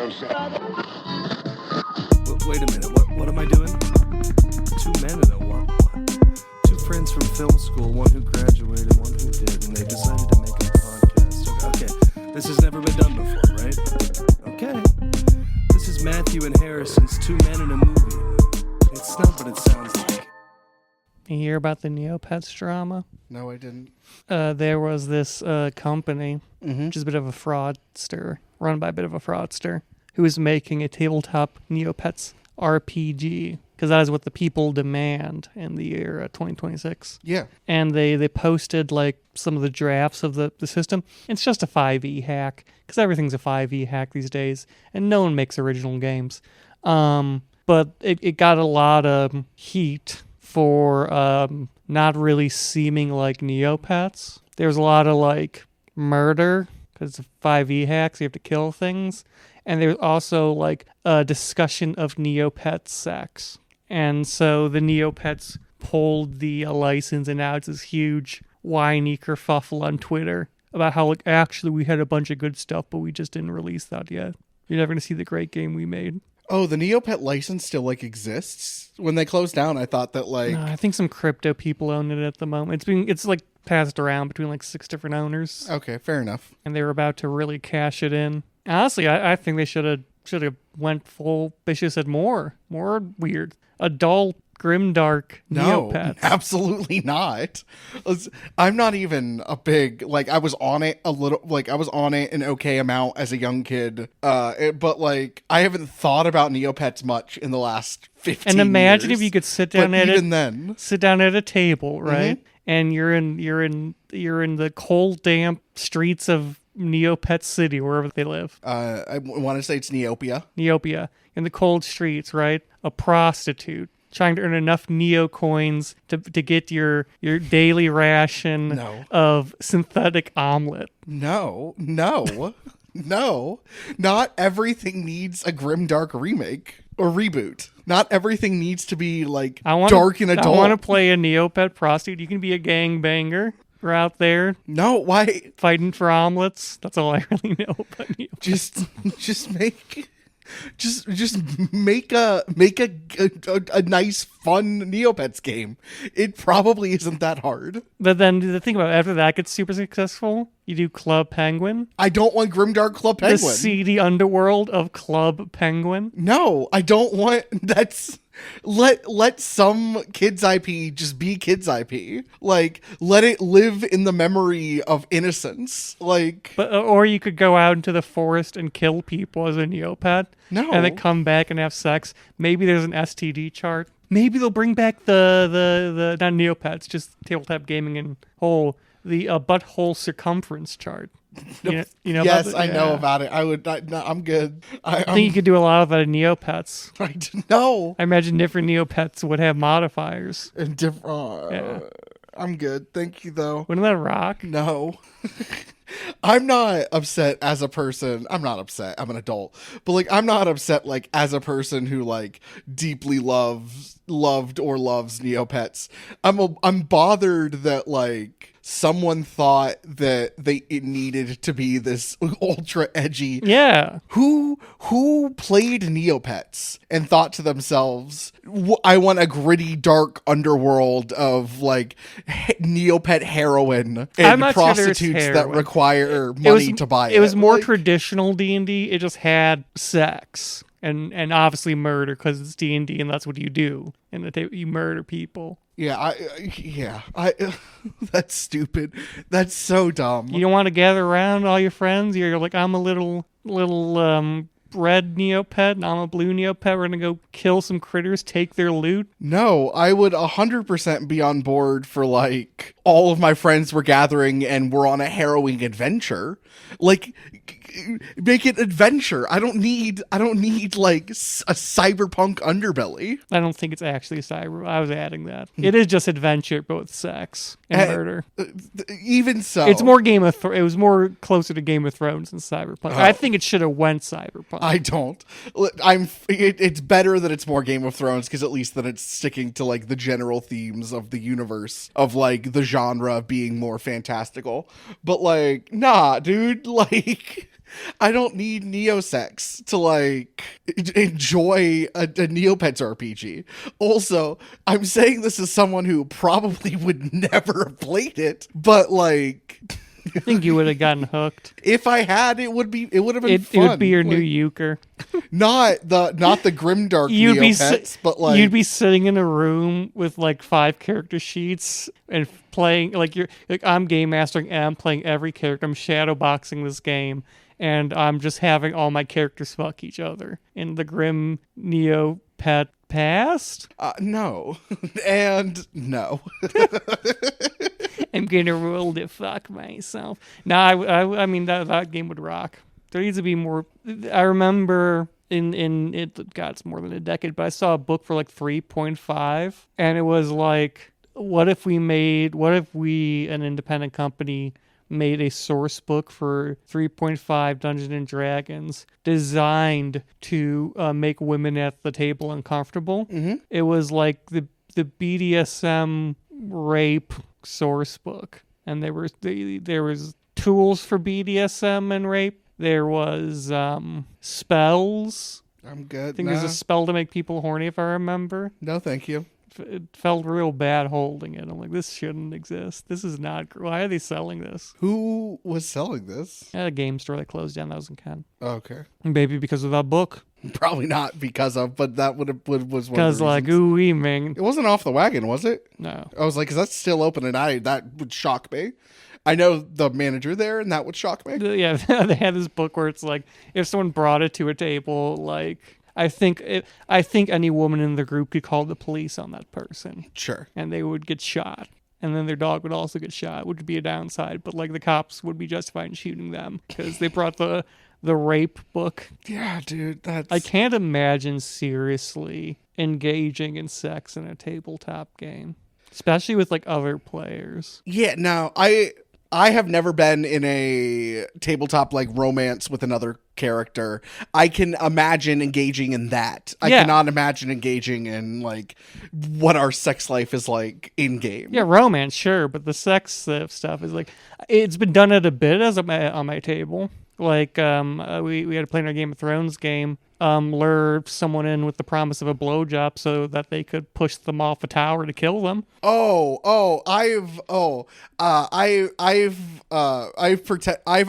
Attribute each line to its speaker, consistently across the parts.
Speaker 1: Wait a minute, what am I doing? Two men and a what? Two friends from film school, one who graduated, one who did, and they decided to make a podcast. Okay, this has never been done before, right? Okay. This is Matthew and Harrison's Two Men in a Movie. It's not what it sounds like.
Speaker 2: You hear about the Neopets drama?
Speaker 3: No, I didn't.
Speaker 2: There was this company, which is a bit of a fraudster, run by a bit of a fraudster, who was making a tabletop Neopets RPG, because that is what the people demand in the year 2026.
Speaker 3: Yeah.
Speaker 2: And they posted like some of the drafts of the system. It's just a 5e hack, because everything's a 5e hack these days, and no one makes original games. But it got a lot of heat for not really seeming like Neopets. There's a lot of like murder, because it's 5e hacks, you have to kill things. And there's also like a discussion of Neopet sex. And so the Neopets pulled the license, and now it's this huge whiny kerfuffle on Twitter about how like actually we had a bunch of good stuff, but we just didn't release that yet. You're never going to see the great game we made.
Speaker 3: Oh, the Neopet license still like exists? When they closed down, I thought that like...
Speaker 2: I think some crypto people own it at the moment. It's like passed around between like 6 different owners.
Speaker 3: Okay, fair enough.
Speaker 2: And they were about to really cash it in. Honestly, I think they should have went full. They should have said more weird, adult, grimdark Neopets.
Speaker 3: No, absolutely not. I'm not even a big like. I was on it a little. Like I was on it an okay amount as a young kid. But like I haven't thought about Neopets much in the last 15
Speaker 2: And imagine
Speaker 3: years.
Speaker 2: if you could sit down at a table, right?
Speaker 3: Mm-hmm.
Speaker 2: And you're in the cold, damp streets of Neopet City, wherever they live.
Speaker 3: I want to say it's
Speaker 2: Neopia. In the cold streets, right? A prostitute trying to earn enough Neo coins to get your daily ration of synthetic omelet.
Speaker 3: No. Not everything needs a grimdark remake or reboot. Not everything needs to be like dark and adult.
Speaker 2: I want to play a Neopet prostitute. You can be a gangbanger. We're out there.
Speaker 3: No, why?
Speaker 2: Fighting for omelets. That's all I really know about Neopets.
Speaker 3: Just make a nice fun Neopets game. It probably isn't that hard.
Speaker 2: But then the thing about it, after that gets super successful, you do Club Penguin.
Speaker 3: I don't want Grimdark Club Penguin.
Speaker 2: The seedy underworld of Club Penguin.
Speaker 3: No, I don't want. That's let some kids IP just be kids IP. Like let it live in the memory of innocence. Like,
Speaker 2: or you could go out into the forest and kill people as a Neopet.
Speaker 3: No,
Speaker 2: and then come back and have sex. Maybe there's an STD chart. Maybe they'll bring back the not Neopets, just tabletop gaming and whole the butthole circumference chart. You know
Speaker 3: yes,
Speaker 2: about
Speaker 3: I know about it. I'm good.
Speaker 2: I think you could do a lot of that in Neopets.
Speaker 3: No.
Speaker 2: I imagine different Neopets would have modifiers.
Speaker 3: And different. I'm good. Thank you, though.
Speaker 2: Wouldn't that rock?
Speaker 3: No. I'm not upset as a person. I'm not upset. I'm an adult. But like I'm not upset like as a person who like deeply loved or loves Neopets. I'm bothered that like someone thought that it needed to be this ultra edgy.
Speaker 2: Yeah.
Speaker 3: Who played Neopets and thought to themselves, I want a gritty, dark underworld of like Neopet heroin and prostitutes that require money to buy it.
Speaker 2: It was more traditional D&D. It just had sex and obviously murder because it's D&D and that's what you do. And you murder people.
Speaker 3: Yeah, that's stupid. That's so dumb.
Speaker 2: You don't want to gather around all your friends. You're like, I'm a little red Neopet and I'm a blue Neopet. We're gonna go kill some critters, take their loot.
Speaker 3: No, I would 100% be on board for like all of my friends were gathering and we're on a harrowing adventure. Like, make it adventure. I don't need like a cyberpunk underbelly.
Speaker 2: I don't think it's actually cyber. I was adding that. It is just adventure, but with sex and murder.
Speaker 3: Even so,
Speaker 2: it's more it was more closer to Game of Thrones than cyberpunk. I think it should have went cyberpunk.
Speaker 3: I don't. It's better that it's more Game of Thrones because at least then it's sticking to like the general themes of the universe of like the genre being more fantastical. But like, nah, dude, like. I don't need Neosex to like enjoy a Neopets RPG. Also, I'm saying this as someone who probably would never have played it, but like
Speaker 2: I think you would have gotten hooked.
Speaker 3: if I had, it would have been
Speaker 2: It
Speaker 3: fun.
Speaker 2: would be your new
Speaker 3: Like,
Speaker 2: euchre.
Speaker 3: not the grimdark
Speaker 2: You'd be
Speaker 3: Neopets, but like
Speaker 2: you'd be sitting in a room with like 5 character sheets and playing like I'm game mastering and I'm playing every character. I'm shadowboxing this game and I'm just having all my characters fuck each other in the grim Neopet past.
Speaker 3: no, and no.
Speaker 2: I'm gonna roll to fuck myself. No, I mean that game would rock. There needs to be more. I remember in it. God, it's more than a decade. But I saw a book for like 3.5, and it was like, what if we, an independent company, made a source book for 3.5 Dungeons and Dragons designed to make women at the table uncomfortable. Mm-hmm. It was like the BDSM rape source book, and there was tools for BDSM and rape. There was spells.
Speaker 3: I'm good.
Speaker 2: I think there's a spell to make people horny, if I remember.
Speaker 3: No, thank you.
Speaker 2: It felt real bad holding it. I'm like, this shouldn't exist. This is not. Why are they selling this?
Speaker 3: Who was selling this?
Speaker 2: At a game store that closed down. That was in Ken.
Speaker 3: Okay.
Speaker 2: Maybe because of that book.
Speaker 3: Probably not because of, but that was one of the
Speaker 2: Because like,
Speaker 3: reasons.
Speaker 2: ooh, man.
Speaker 3: It wasn't Off the Wagon, was it?
Speaker 2: No.
Speaker 3: I was like, because that's still open, and that would shock me. I know the manager there, and that would shock me.
Speaker 2: Yeah, they had this book where it's like, if someone brought it to a table, like, I think any woman in the group could call the police on that person.
Speaker 3: Sure.
Speaker 2: And they would get shot. And then their dog would also get shot, which would be a downside. But like the cops would be justified in shooting them because they brought the rape book.
Speaker 3: Yeah, dude, that's...
Speaker 2: I can't imagine seriously engaging in sex in a tabletop game, especially with like other players.
Speaker 3: Yeah, no, I have never been in a tabletop like romance with another character. I can imagine engaging in that. I cannot imagine engaging in like what our sex life is like in game.
Speaker 2: Yeah, romance, sure, but the sex stuff is like, it's been done at a bit as on my table. Like we had to play in our Game of Thrones game. Lure someone in with the promise of a blowjob so that they could push them off a tower to kill them.
Speaker 3: I've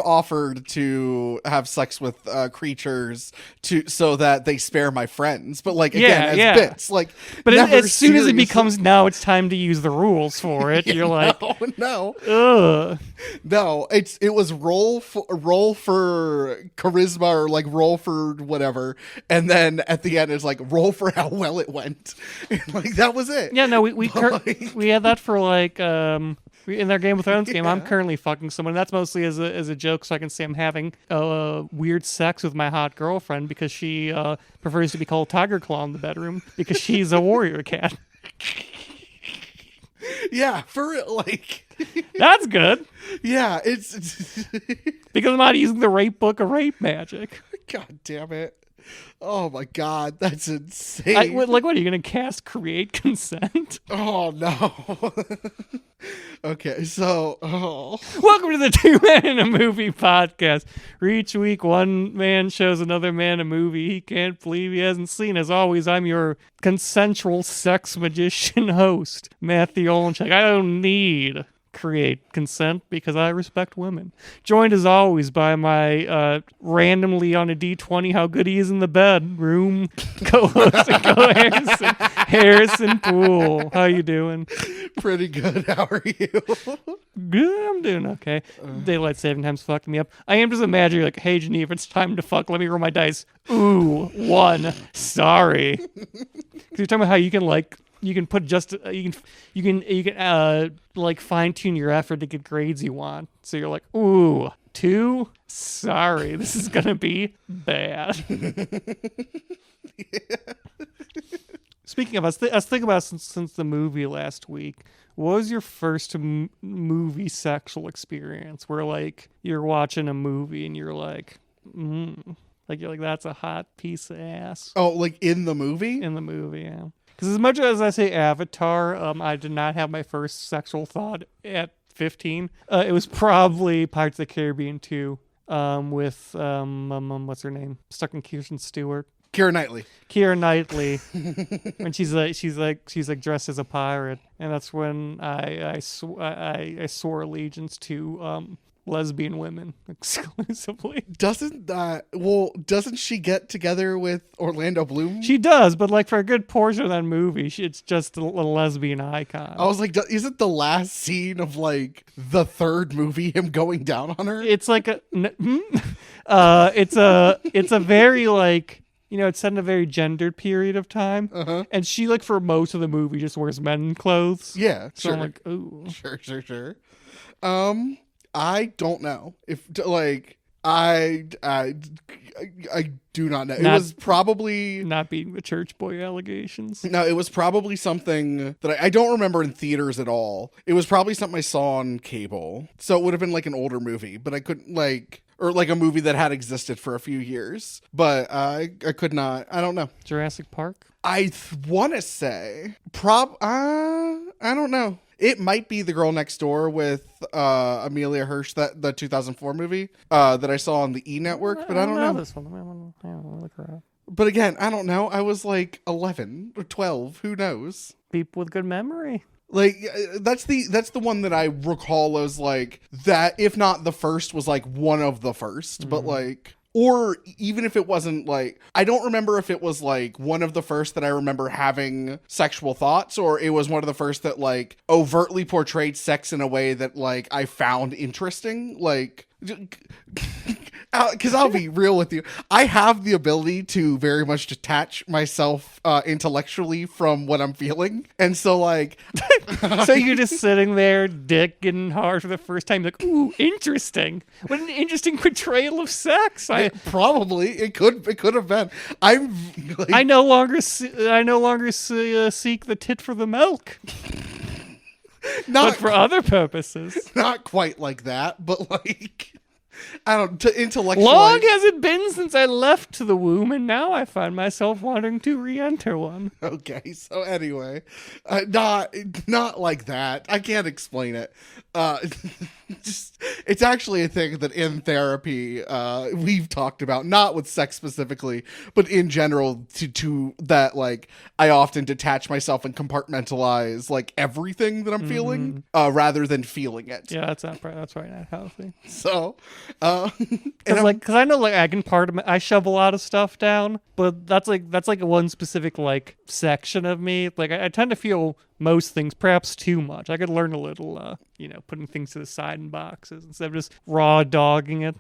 Speaker 3: offered to have sex with creatures so that they spare my friends, but like again as bits, like. But
Speaker 2: as soon as it becomes now, it's time to use the rules for it. You're like,
Speaker 3: no,
Speaker 2: ugh.
Speaker 3: No, it was roll for charisma or like roll for whatever. And then at the end, it's like roll for how well it went. And like that was it.
Speaker 2: Yeah, no, we had that for like in our Game of Thrones game. I'm currently fucking someone. That's mostly as a joke, so I can say I'm having weird sex with my hot girlfriend because she prefers to be called Tiger Claw in the bedroom because she's a warrior cat.
Speaker 3: Yeah, for like.
Speaker 2: That's good.
Speaker 3: Yeah, it's
Speaker 2: because I'm not using the rape book of rape magic.
Speaker 3: God damn it. Oh my god, that's insane.
Speaker 2: What are you going to cast Create Consent?
Speaker 3: Oh no. Okay, so
Speaker 2: welcome to the Two Men in a Movie podcast. Where each week one man shows another man a movie he can't believe he hasn't seen. As always, I'm your consensual sex magician host, Matthew Olenchek. I don't need Create Consent because I respect women. Joined as always by my randomly on a D20 how good he is in the bedroom co-host Harrison Poole. How you doing?
Speaker 3: Pretty good. How are you?
Speaker 2: Good, I'm doing okay. Daylight saving time's fucking me up. I am just imagining like, hey Geneva, it's time to fuck. Let me roll my dice. Ooh, 1. Sorry. Because you're talking about how you can like. You can put you can like fine tune your effort to get grades you want. So you're like, ooh, 2. Sorry, this is gonna be bad.
Speaker 3: Yeah.
Speaker 2: Speaking of, I was thinking about since the movie last week. What was your first movie sexual experience? Where like you're watching a movie and you're like, that's a hot piece of ass.
Speaker 3: Oh, like in the movie?
Speaker 2: In the movie, yeah. Because as much as I say Avatar, I did not have my first sexual thought at 15. It was probably Pirates of the Caribbean 2. with what's her name? Stuck in Kirsten Stewart.
Speaker 3: Keira Knightley.
Speaker 2: Keira Knightley, when she's like dressed as a pirate, and that's when I swore allegiance to lesbian women exclusively.
Speaker 3: Doesn't she get together with Orlando Bloom?
Speaker 2: She does, but like for a good portion of that movie, it's just a lesbian icon.
Speaker 3: I was like, isn't the last scene of like the third movie him going down on her?
Speaker 2: It's like it's a very like, you know, it's set in a very gendered period of time, and she like for most of the movie just wears men clothes.
Speaker 3: Yeah,
Speaker 2: so
Speaker 3: sure.
Speaker 2: I'm like, ooh,
Speaker 3: sure. I don't know if like I do not know. It was probably
Speaker 2: not beating the church boy allegations.
Speaker 3: No, it was probably something that I don't remember in theaters at all. It was probably something I saw on cable, so it would have been like an older movie, but I couldn't like. Or like a movie that had existed for a few years. But I could not. I don't know.
Speaker 2: Jurassic Park?
Speaker 3: I want to say. I don't know. It might be The Girl Next Door with Amelia Hirsch, the 2004 movie that I saw on the E! Network. But I don't know.
Speaker 2: This one. I don't look her up.
Speaker 3: But again, I don't know. I was like 11 or 12. Who knows?
Speaker 2: People with good memory.
Speaker 3: Like that's the one that I recall as like that, if not the first, was like one of the first, but like, or even if it wasn't like, I don't remember if it was like one of the first that I remember having sexual thoughts, or it was one of the first that like overtly portrayed sex in a way that like I found interesting. Like, because I'll be real with you, I have the ability to very much detach myself intellectually from what I'm feeling, and so like,
Speaker 2: so you're just sitting there, dick getting hard for the first time, like, ooh, interesting. What an interesting portrayal of sex.
Speaker 3: Probably it could have been. I'm. Like,
Speaker 2: I no longer seek the tit for the milk. But for other purposes.
Speaker 3: Not quite like that, but like, I don't, to intellectualize.
Speaker 2: Long has it been since I left the womb, and now I find myself wanting to re-enter one.
Speaker 3: Okay, so anyway, not like that. I can't explain it. Just, it's actually a thing that in therapy we've talked about, not with sex specifically, but in general, to that, like, I often detach myself and compartmentalize like everything that I'm feeling rather than feeling it.
Speaker 2: Yeah, that's probably not healthy.
Speaker 3: So
Speaker 2: because I know like I can I shove a lot of stuff down, but that's like one specific like section of me. Like I tend to feel most things perhaps too much. I could learn a little putting things to the side in boxes instead of just raw dogging it.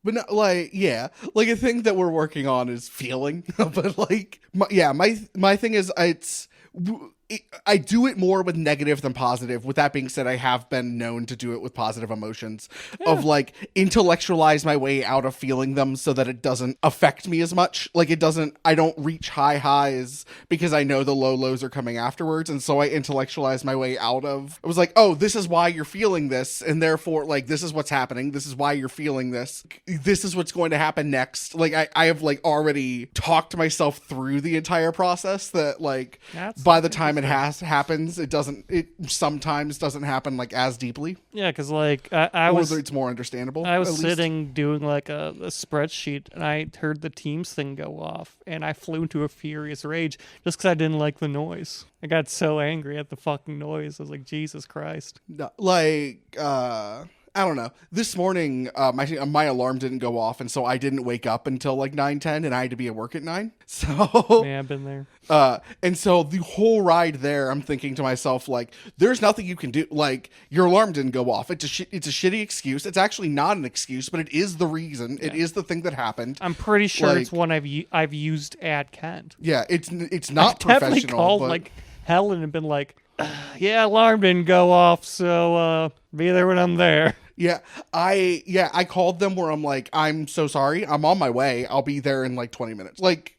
Speaker 3: But not, like, yeah, like a thing that we're working on is feeling. But like, my thing is I do it more with negative than positive. With that being said, I have been known to do it with positive emotions of like intellectualize my way out of feeling them so that it doesn't affect me as much. Like I don't reach high highs because I know the low lows are coming afterwards. And so I intellectualize my way out of, I was like, oh, this is why you're feeling this. And therefore like, this is what's happening. This is why you're feeling this. This is what's going to happen next. Like I have like already talked myself through the entire process that like by the time it happens, it sometimes doesn't happen like as deeply.
Speaker 2: Yeah, because like it's
Speaker 3: more understandable.
Speaker 2: I was sitting doing like a spreadsheet, and I heard the Teams thing go off, and I flew into a furious rage just because I didn't like the noise. I got so angry at the fucking noise. I was like, Jesus Christ.
Speaker 3: No, like I don't know. This morning, my alarm didn't go off, and so I didn't wake up until like 9:10, and I had to be at work at 9. So
Speaker 2: yeah, I've been there.
Speaker 3: And so the whole ride there, I'm thinking to myself, like, there's nothing you can do. Like, your alarm didn't go off. It's a shitty excuse. It's actually not an excuse, but it is the reason. Yeah. It is the thing that happened.
Speaker 2: I'm pretty sure it's one I've used at Kent.
Speaker 3: Yeah, it's not
Speaker 2: I've
Speaker 3: professional.
Speaker 2: Definitely called like Helen and been like, yeah, alarm didn't go off, so be there when I'm there.
Speaker 3: Yeah, I called them where I'm like, I'm so sorry, I'm on my way, I'll be there in like 20 minutes. Like,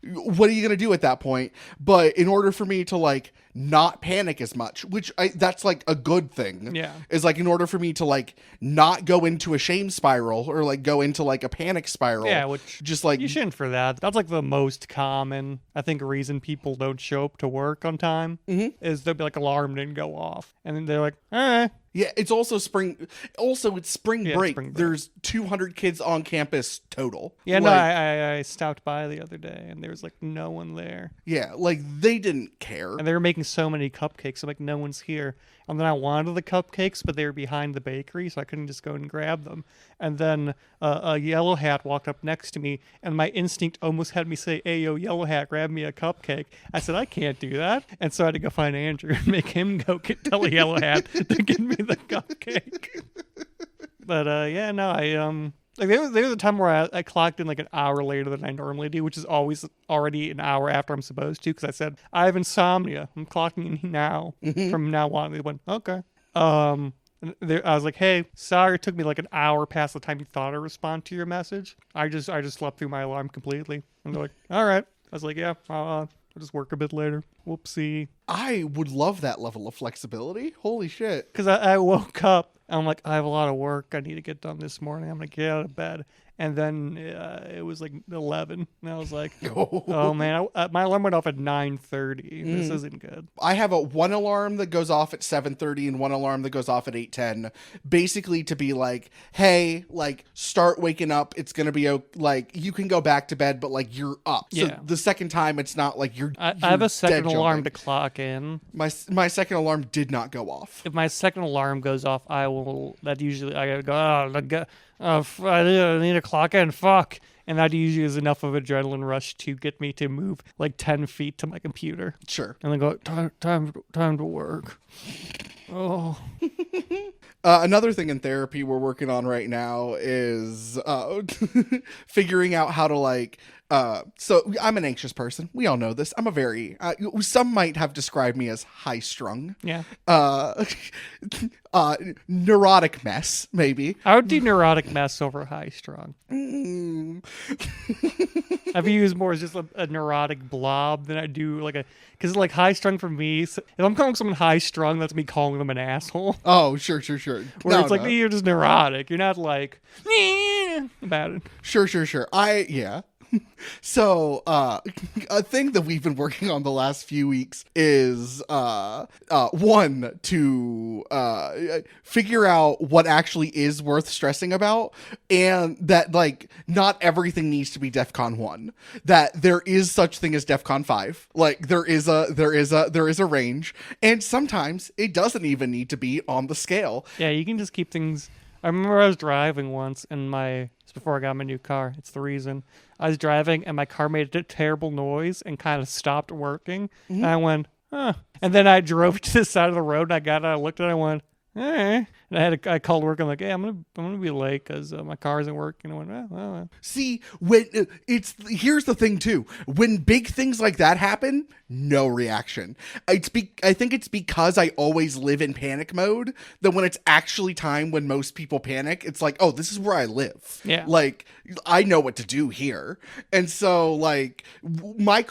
Speaker 3: what are you gonna do at that point? But in order for me to like not panic as much, which that's like a good thing.
Speaker 2: Yeah,
Speaker 3: is like in order for me to like not go into a shame spiral or like go into like a panic spiral.
Speaker 2: Yeah, which
Speaker 3: just like
Speaker 2: you shouldn't for that. That's like the most common, I think, reason people don't show up to work on time is they'll be like, alarm didn't go off, and then they're like, all right.
Speaker 3: Yeah, it's also spring. Also, it's spring
Speaker 2: Yeah,
Speaker 3: break.
Speaker 2: spring break.
Speaker 3: There's 200 kids on campus total.
Speaker 2: Yeah, no,
Speaker 3: Like,
Speaker 2: I stopped by the other day, and there was like no one there.
Speaker 3: yeah, like they didn't care.
Speaker 2: And they were making so many cupcakes. I'm like, no one's here. And then I wanted the cupcakes, but they were behind the bakery, so I couldn't just go and grab them. And then a yellow hat walked up next to me, and my instinct almost had me say, "Hey, yo, yellow hat, grab me a cupcake." I said, I can't do that. And so I had to go find Andrew and make him tell a yellow hat to give me the cupcake. But yeah, no, like there was a time where I clocked in like an hour later than I normally do, which is always already an hour after I'm supposed to, because I said I have insomnia. I'm clocking in now. From now on. They went, okay. And I was like, hey, sorry, it took me like an hour past the time you thought I'd respond to your message. I just slept through my alarm completely. And they're like, all right. I was like, yeah, I'll just work a bit later. Whoopsie.
Speaker 3: I would love that level of flexibility. Holy shit.
Speaker 2: Because I woke up. I'm like, I have a lot of work I need to get done this morning. I'm going to get out of bed. And then it was like 11. And I was like, oh, man. My alarm went off at 9:30. This isn't good.
Speaker 3: I have one alarm that goes off at 7:30 and one alarm that goes off at 8:10. Basically to be like, hey, like, start waking up. It's going to be, like, you can go back to bed, but, like, you're up.
Speaker 2: Yeah.
Speaker 3: So the second time, it's not like you're
Speaker 2: I have a second
Speaker 3: dead
Speaker 2: alarm to
Speaker 3: jumping.
Speaker 2: clock in.
Speaker 3: My second alarm did not go off.
Speaker 2: If my second alarm goes off, I gotta go, I need to clock in, fuck. And that usually is enough of adrenaline rush to get me to move like 10 feet to my computer.
Speaker 3: Sure.
Speaker 2: And then go, time to work. Oh.
Speaker 3: Another thing in therapy we're working on right now is figuring out how to like. So I'm an anxious person. We all know this. I'm a very. Some might have described me as high strung.
Speaker 2: Yeah.
Speaker 3: Neurotic mess, maybe.
Speaker 2: I would do neurotic mess over high strung. I've used more as just a neurotic blob than I do like because like high strung for me, if I'm calling someone high strung, that's me calling them an asshole.
Speaker 3: Oh, sure.
Speaker 2: Where it's like, you're just neurotic. You're not like, about it.
Speaker 3: Sure. Yeah. So, a thing that we've been working on the last few weeks is, one, to, figure out what actually is worth stressing about, and that, like, not everything needs to be DEFCON 1. That there is such thing as DEFCON 5. Like, there is a range, and sometimes it doesn't even need to be on the scale.
Speaker 2: Yeah, you can just keep things. I remember I was driving once it's before I got my new car. It's the reason. I was driving and my car made a terrible noise and kind of stopped working. And I went, huh. And then I drove to the side of the road and I got out, I looked at it, I went, eh. And I called work. I'm like, hey, I'm gonna be late because my car isn't working. I went, well.
Speaker 3: See, when here's the thing too. When big things like that happen, no reaction. I think it's because I always live in panic mode that when it's actually time when most people panic, it's like, oh, this is where I live.
Speaker 2: Yeah.
Speaker 3: Like, I know what to do here. And so, like, my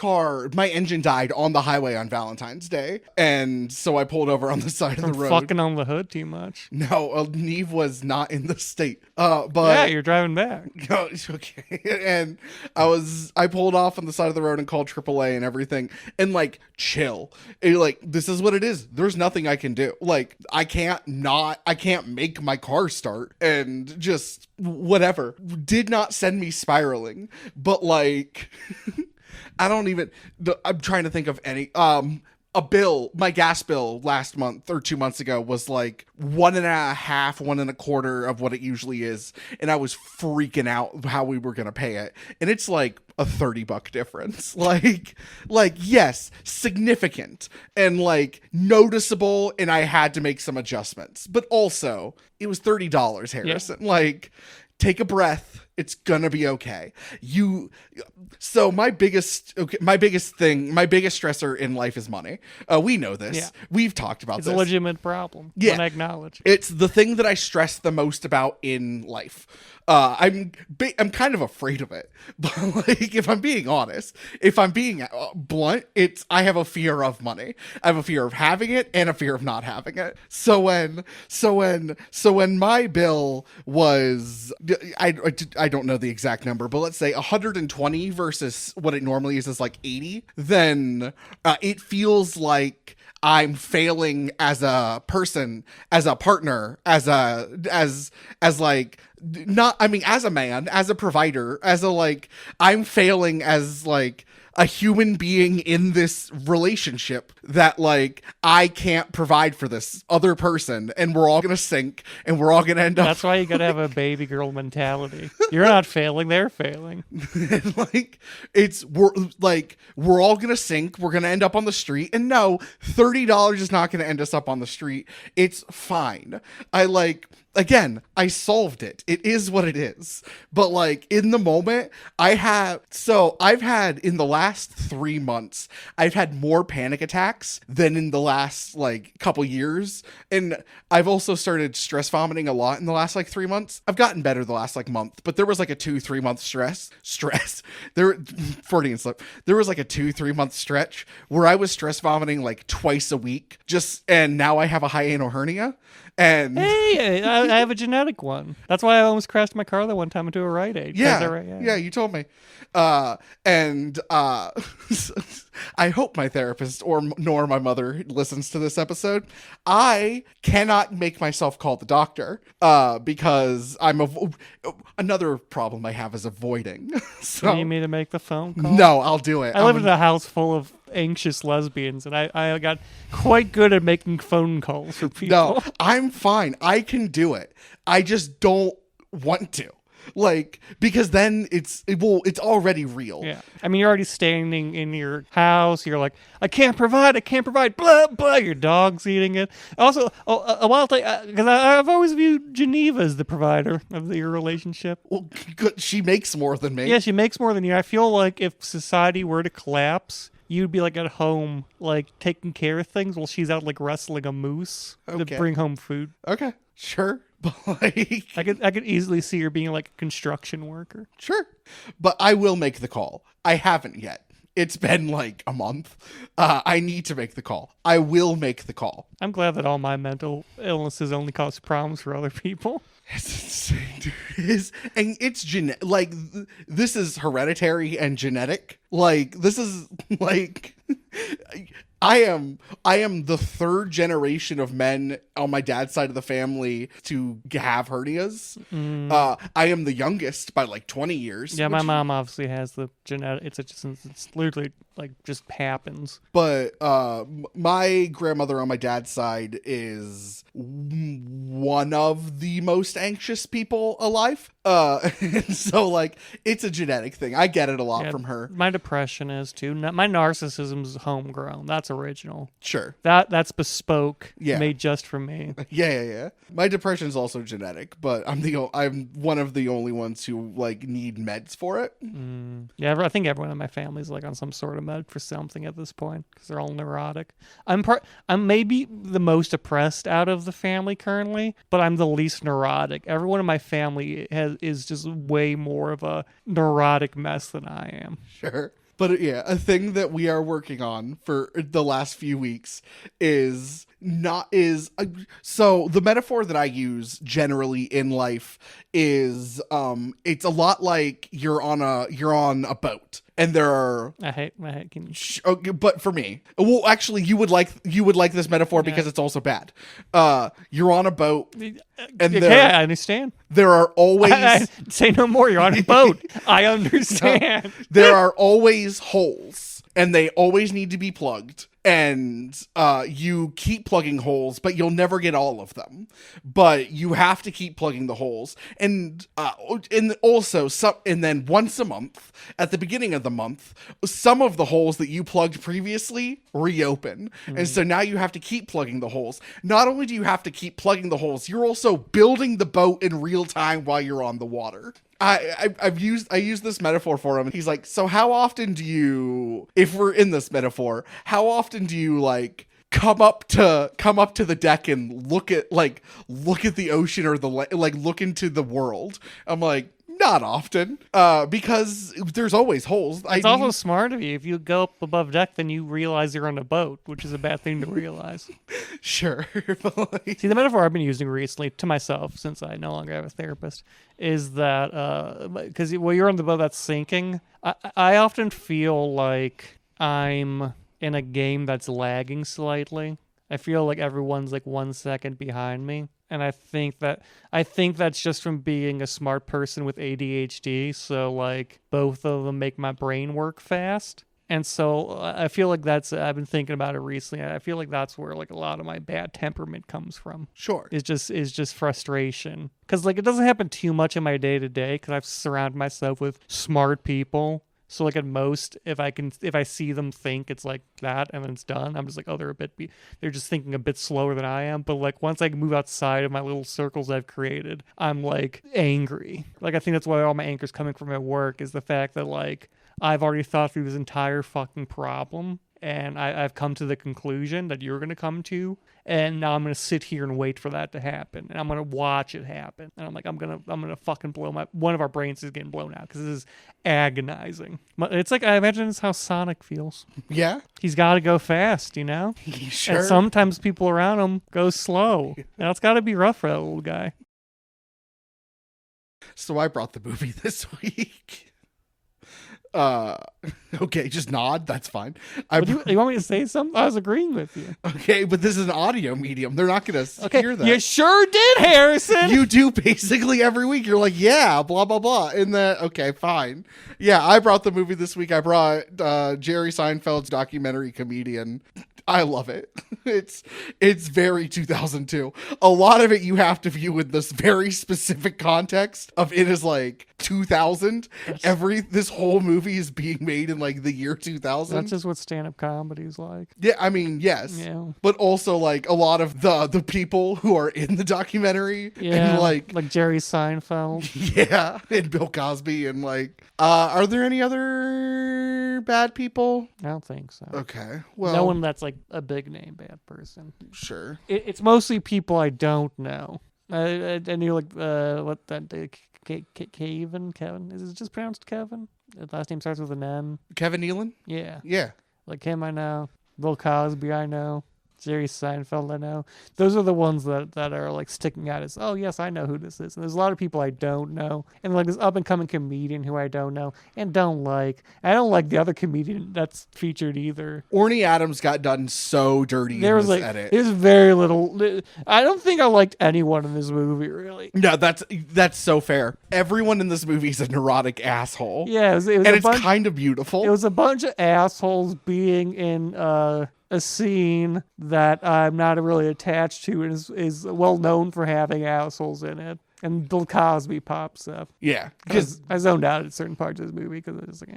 Speaker 3: engine died on the highway on Valentine's Day, and so I pulled over on the side of the road.
Speaker 2: Fucking on the hood too much.
Speaker 3: No, Neve was not in the state. But
Speaker 2: yeah, you're driving back.
Speaker 3: Okay. And I pulled off on the side of the road and called AAA and everything, and like, chill. Like, this is what it is. There's nothing I can do. Like, I can't make my car start, and just whatever. Did not send me spiraling, but like, I'm trying to think of any, my gas bill last month or 2 months ago was like 1.5, 1.25 of what it usually is. And I was freaking out how we were going to pay it. And it's like a $30 difference. Like, yes, significant and like noticeable. And I had to make some adjustments, but also it was $30, Harrison. Yeah. Like, take a breath. It's gonna be okay. So my biggest stressor in life is money. We know this. Yeah. We've talked about this.
Speaker 2: It's a legitimate problem. Yeah. And I acknowledge.
Speaker 3: It's the thing that I stress the most about in life. I'm kind of afraid of it, but like, if I'm being honest, if I'm being blunt, I have a fear of money. I have a fear of having it and a fear of not having it. So when my bill was, I don't know the exact number, but let's say 120 versus versus what it normally is like 80, then it feels like I'm failing as a person, as a partner, as like, not, I mean, as a man, as a provider, as a, like, I'm failing as like a human being in this relationship, that like I can't provide for this other person, and we're all gonna sink, and we're all gonna end up.
Speaker 2: That's why you gotta have a baby girl mentality. You're not failing, they're failing.
Speaker 3: And like we're all gonna sink, we're gonna end up on the street, and no, $30 is not gonna end us up on the street. It's fine. Again, I solved it. It is what it is. But like in the moment, I've had in the last 3 months, I've had more panic attacks than in the last like couple years. And I've also started stress vomiting a lot in the last like 3 months. I've gotten better the last like month, but there was like a 2-3 month stress. There, Freudian slip. There was like a 2-3 month stretch where I was stress vomiting like twice a week. And now I have a hiatal hernia. And
Speaker 2: hey, I have a genetic one. That's why I almost crashed my car that one time into a Rite Aid.
Speaker 3: yeah,
Speaker 2: right?
Speaker 3: yeah, you told me. I hope my therapist nor my mother listens to this episode. I cannot make myself call the doctor because another problem I have is avoiding. So
Speaker 2: You need me to make the phone call?
Speaker 3: no, I'll do it.
Speaker 2: I live in a house full of anxious lesbians, and I got quite good at making phone calls for people.
Speaker 3: No, I'm fine. I can do it. I just don't want to. Like, because then it's already real.
Speaker 2: Yeah. I mean, you're already standing in your house. You're like, I can't provide. Blah, blah. Your dog's eating it. Also, a wild thing, because I've always viewed Geneva as the provider of your relationship.
Speaker 3: Well, good. She makes more than me.
Speaker 2: Yeah, she makes more than you. I feel like if society were to collapse, you'd be like at home, like taking care of things while she's out like wrestling a moose to bring home food.
Speaker 3: Okay, sure. But like,
Speaker 2: I could easily see her being like a construction worker.
Speaker 3: sure. But I will make the call. I haven't yet. It's been like a month. I need to make the call. I will make the call.
Speaker 2: I'm glad that all my mental illnesses only cause problems for other people.
Speaker 3: It's insane, dude. And it's like, this is hereditary and genetic. Like, this is like, I am the third generation of men on my dad's side of the family to have hernias. I am the youngest by like 20 years.
Speaker 2: Yeah, my mom obviously has the genetic. It's literally like just happens.
Speaker 3: But my grandmother on my dad's side is one of the most anxious people alive. And so like, it's a genetic thing. I get it a lot from her.
Speaker 2: My depression is too. My narcissism's homegrown. That's original.
Speaker 3: Sure.
Speaker 2: That's bespoke.
Speaker 3: Yeah.
Speaker 2: Made just for me.
Speaker 3: Yeah. My depression is also genetic, but I'm one of the only ones who like need meds for it.
Speaker 2: Yeah, I think everyone in my family is like on some sort of med for something at this point because they're all neurotic. I'm maybe the most depressed out of the family currently, but I'm the least neurotic. Everyone in my family is just way more of a neurotic mess than I am.
Speaker 3: Sure. But yeah, a thing that we are working on for the last few weeks so the metaphor that I use generally in life is it's a lot like you're on a boat and there are
Speaker 2: I hate
Speaker 3: okay, but for me, well, actually you would like this metaphor because it's also bad. You're on a boat and
Speaker 2: I understand.
Speaker 3: There are always
Speaker 2: say no more. You're on a boat. I understand.
Speaker 3: There are always holes and they always need to be plugged. And you keep plugging holes, but you'll never get all of them. But you have to keep plugging the holes. And also, and then once a month, at the beginning of the month, some of the holes that you plugged previously reopen. And so now you have to keep plugging the holes. Not only do you have to keep plugging the holes, you're also building the boat in real time while you're on the water. I used this metaphor for him, and he's like, so how often do you, if we're in this metaphor, how often do you like come up to the deck and look at the ocean or look into the world? I'm like, Not often, because there's always holes.
Speaker 2: It's also smart of you. If you go up above deck, then you realize you're on a boat, which is a bad thing to realize.
Speaker 3: Sure. But like,
Speaker 2: See, the metaphor I've been using recently to myself, since I no longer have a therapist, is that because when you're on the boat that's sinking, I often feel like I'm in a game that's lagging slightly. I feel like everyone's like 1 second behind me. And I think that's just from being a smart person with ADHD. So like both of them make my brain work fast. And so I feel like I've been thinking about it recently. I feel like that's where like a lot of my bad temperament comes from.
Speaker 3: sure.
Speaker 2: Is just frustration. Because like it doesn't happen too much in my day to day because I've surrounded myself with smart people. So like at most, if I see them think it's like that and then it's done, I'm just like, oh, they're just thinking a bit slower than I am. But like once I move outside of my little circles I've created, I'm like angry. Like I think that's why all my anger's coming from at work is the fact that like I've already thought through this entire fucking problem. And I've come to the conclusion that you're going to come to, and now I'm going to sit here and wait for that to happen, and I'm going to watch it happen, and I'm like, I'm going to fucking one of our brains is getting blown out because this is agonizing. It's like, I imagine it's how Sonic feels.
Speaker 3: Yeah.
Speaker 2: He's got to go fast, you know?
Speaker 3: Sure.
Speaker 2: And sometimes people around him go slow. Now it's got to be rough for that little guy.
Speaker 3: So I brought the movie this week. Okay, just nod. That's fine.
Speaker 2: You want me to say something? I was agreeing with you.
Speaker 3: Okay, but this is an audio medium. They're not going to hear that.
Speaker 2: You sure did, Harrison.
Speaker 3: You do basically every week. You're like, yeah, blah, blah, blah. And then, okay, fine. Yeah, I brought the movie this week. I brought Jerry Seinfeld's documentary Comedian. I love it. It's very 2002. A lot of it you have to view in this very specific context of it is like 2000. This whole movie is being made in like the year 2000.
Speaker 2: That's just what stand-up comedy is like.
Speaker 3: Yeah, I mean, yes.
Speaker 2: Yeah.
Speaker 3: But also like a lot of the people who are in the documentary.
Speaker 2: Yeah.
Speaker 3: And like
Speaker 2: Jerry Seinfeld.
Speaker 3: yeah, and Bill Cosby and like are there any other bad people?
Speaker 2: I don't think so.
Speaker 3: Okay. Well,
Speaker 2: no one that's like a big name bad person.
Speaker 3: Sure.
Speaker 2: It's mostly people I don't know. And you're like, what that Kevin? Is it just pronounced Kevin? The last name starts with an N.
Speaker 3: Kevin Nealon?
Speaker 2: Yeah.
Speaker 3: Yeah.
Speaker 2: Like him I know. Bill Cosby I know. Jerry Seinfeld I know. Those are the ones that are like sticking out as, oh yes, I know who this is. And there's a lot of people I don't know. And like this up and coming comedian who I don't know and don't like. I don't like the other comedian that's featured either.
Speaker 3: Orny Adams got done so dirty
Speaker 2: There
Speaker 3: in
Speaker 2: was
Speaker 3: this
Speaker 2: like
Speaker 3: edit.
Speaker 2: there's very little. I don't think I liked anyone in this movie really.
Speaker 3: No, that's so fair. Everyone in this movie is a neurotic asshole.
Speaker 2: Yeah, it was
Speaker 3: and it's kind of beautiful.
Speaker 2: It was a bunch of assholes being in a scene that I'm not really attached to and is well known for having assholes in it. And Bill Cosby pops up.
Speaker 3: Yeah.
Speaker 2: Because I zoned out at certain parts of this movie because I was like,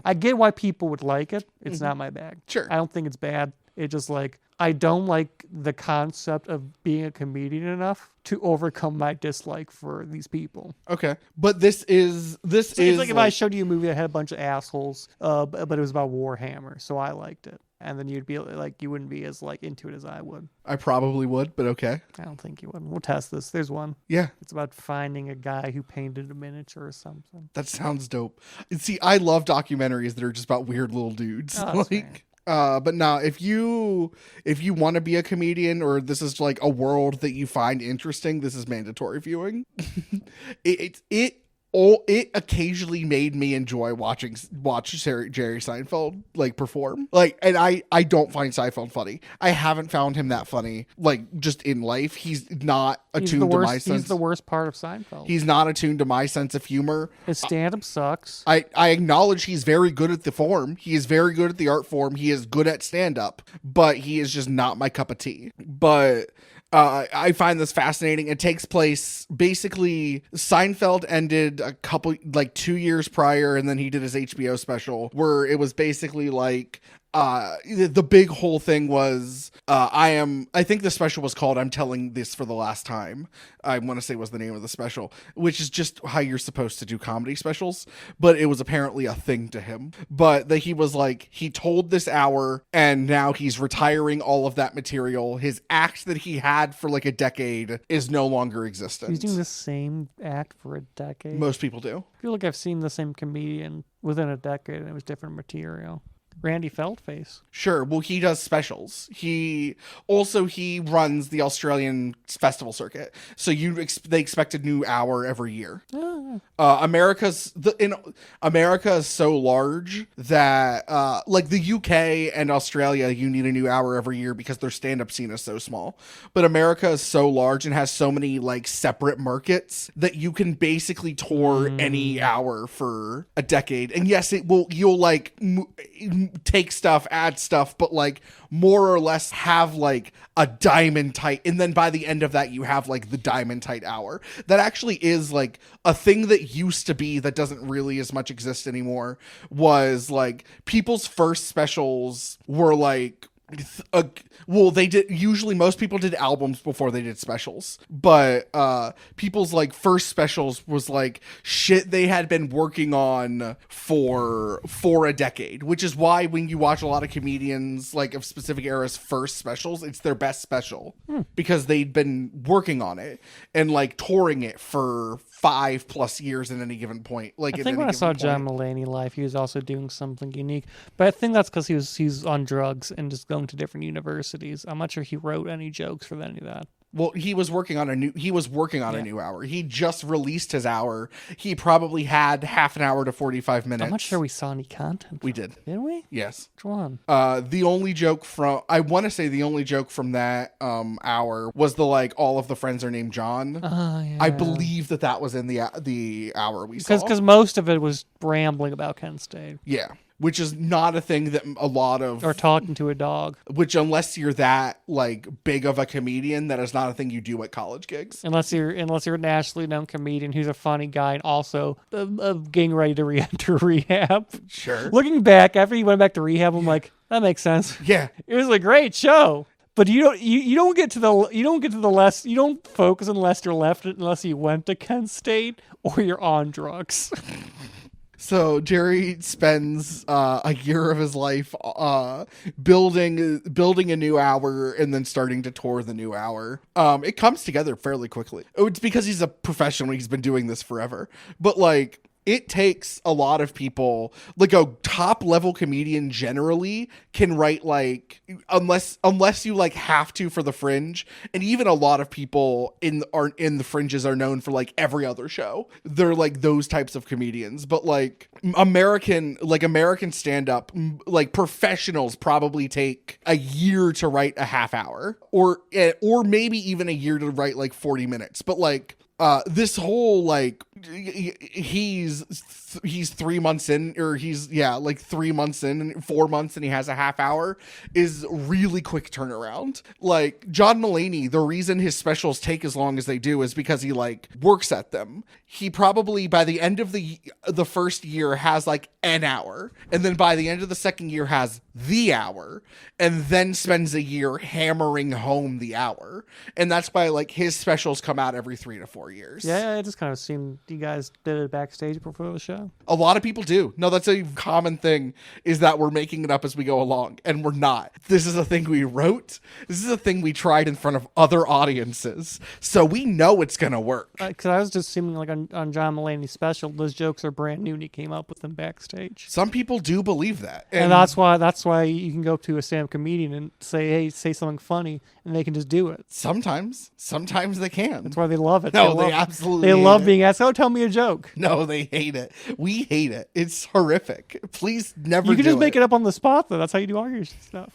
Speaker 2: I get why people would like it. It's not my bag.
Speaker 3: Sure.
Speaker 2: I don't think it's bad. It just like, I don't like the concept of being a comedian enough to overcome my dislike for these people.
Speaker 3: Okay. But this is
Speaker 2: It's like if I showed you a movie that had a bunch of assholes, but it was about Warhammer, so I liked it. And then you'd be like, you wouldn't be as like into it as I would.
Speaker 3: I probably would, but okay.
Speaker 2: I don't think you would. We'll test this. There's one.
Speaker 3: Yeah.
Speaker 2: It's about finding a guy who painted a miniature or something.
Speaker 3: That sounds dope. See, I love documentaries that are just about weird little dudes.
Speaker 2: Oh,
Speaker 3: like, but now if you want to be a comedian or this is like a world that you find interesting, this is mandatory viewing. It occasionally made me enjoy watch Jerry Seinfeld like perform. Like, and I don't find Seinfeld funny. I haven't found him that funny. Like, just in life, he's not attuned to my sense.
Speaker 2: He's the worst part of Seinfeld.
Speaker 3: He's not attuned to my sense of humor.
Speaker 2: His stand-up sucks.
Speaker 3: I acknowledge he's very good at the form. He is very good at the art form. He is good at stand-up, but he is just not my cup of tea. But I find this fascinating. It takes place basically Seinfeld ended a couple 2 years prior, and then he did his HBO special where it was basically like the big whole thing was I think the special was called I'm Telling This for the Last Time. I want to say was the name of the special, which is just how you're supposed to do comedy specials, but it was apparently a thing to him. But that he was like, he told this hour and now he's retiring all of that material. His act that he had for like a decade is no longer existent.
Speaker 2: He's doing the same act for a decade.
Speaker 3: Most people do.
Speaker 2: I feel like I've seen the same comedian within a decade and it was different material. Randy Feldface.
Speaker 3: Sure. Well, he does specials. He runs the Australian festival circuit. So they expect a new hour every year. America is so large that like the UK and Australia, you need a new hour every year because their stand-up scene is so small. But America is so large and has so many like separate markets that you can basically tour any hour for a decade. And yes, you'll like take stuff, add stuff, but like more or less have like a diamond tight, and then by the end of that you have like the diamond tight hour. That actually is like a thing that used to be, that doesn't really as much exist anymore, was like people's first specials were like they did, usually most people did albums before they did specials, but people's like first specials was like shit they had been working on for a decade, which is why when you watch a lot of comedians like of specific eras first specials, it's their best special because they'd been working on it and like touring it for 5+ years at any given point. Like
Speaker 2: I think when I saw John Mulaney live, he was also doing something unique, but I think that's because he's on drugs and just going to different universities. I'm not sure he wrote any jokes for any of that.
Speaker 3: Well, he was working on a new hour. He just released his hour. He probably had half an hour to 45 minutes.
Speaker 2: I'm not sure we saw any content.
Speaker 3: We did.
Speaker 2: Didn't we?
Speaker 3: Yes.
Speaker 2: Which one?
Speaker 3: The only joke from that hour was the like all of the friends are named John.
Speaker 2: Yeah.
Speaker 3: I believe that was in the hour we saw.
Speaker 2: Because most of it was rambling about Kent State.
Speaker 3: Yeah. Which is not a thing that a lot of...
Speaker 2: Or talking to a dog.
Speaker 3: Which, unless you're that, like, big of a comedian, that is not a thing you do at college gigs.
Speaker 2: Unless you're a nationally known comedian who's a funny guy and also getting ready to re-enter rehab. Sure. Looking back, after he went back to rehab, I'm like, that makes sense.
Speaker 3: Yeah.
Speaker 2: It was a great show. But you don't focus on Lester left unless you went to Kent State or you're on drugs.
Speaker 3: So Jerry spends a year of his life building a new hour and then starting to tour the new hour. It comes together fairly quickly. It's because he's a professional. He's been doing this forever. But like, it takes a lot of people, like a top level comedian generally can write like, unless you like have to for the Fringe, and even a lot of people in the Fringes are known for like every other show. They're like those types of comedians, but like American stand up, like professionals probably take a year to write a half hour or maybe even a year to write like 40 minutes. But like, this whole like he's 3 months in, or he's like 3 months in and 4 months and he has a half hour is really quick turnaround. Like John Mulaney, the reason his specials take as long as they do is because he like works at them. He probably by the end of the first year has like an hour, and then by the end of the second year has the hour, and then spends a year hammering home the hour. And that's why like his specials come out every 3 to 4 years.
Speaker 2: Yeah, I just kind of assumed you guys did it backstage before the show.
Speaker 3: A lot of people do. No, that's a common thing, is that we're making it up as we go along, and we're not. This is a thing we wrote. This is a thing we tried in front of other audiences, so we know it's gonna work.
Speaker 2: Because I was just assuming like on John Mulaney's special, those jokes are brand new and he came up with them backstage.
Speaker 3: Some people do believe that,
Speaker 2: and that's why you can go up to a stand-up comedian and say, "Hey, say something funny," and they can just do it.
Speaker 3: Sometimes they can.
Speaker 2: That's why they love it.
Speaker 3: No, they absolutely.
Speaker 2: They love being asked, "Oh, tell me a joke."
Speaker 3: No, they hate it. We hate it. It's horrific. Please never.
Speaker 2: You can just make it up on the spot, though. That's how you do all your stuff.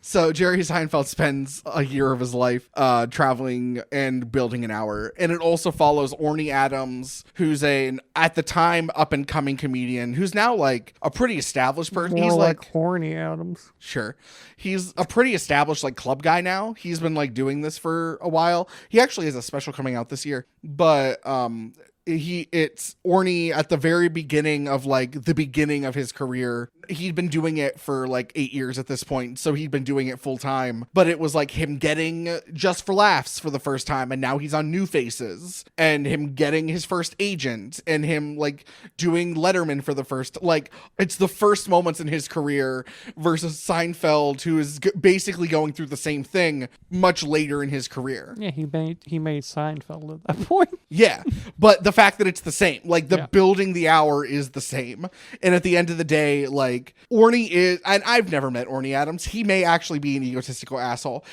Speaker 3: So Jerry Seinfeld spends a year of his life traveling and building an hour. And it also follows Orny Adams, who's at the time, up-and-coming comedian, who's now, like, a pretty established person.
Speaker 2: More
Speaker 3: he's
Speaker 2: like Horny Adams.
Speaker 3: Sure. He's a pretty established, like, club guy now. He's been, like, doing this for a while. He actually has a special coming out this year. But it's Orny at the very beginning of like the beginning of his career. He'd been doing it for like 8 years at this point, so he'd been doing it full time. But it was like him getting Just for Laughs for the first time, and now he's on New Faces, and him getting his first agent, and him like doing Letterman for the first, like, it's the first moments in his career versus Seinfeld, who is basically going through the same thing much later in his career.
Speaker 2: Yeah, he made Seinfeld at that point.
Speaker 3: Yeah, but the fact that it's the same, like the building the hour is the same. And at the end of the day, like, Orny is, and I've never met Orny Adams. He may actually be an egotistical asshole.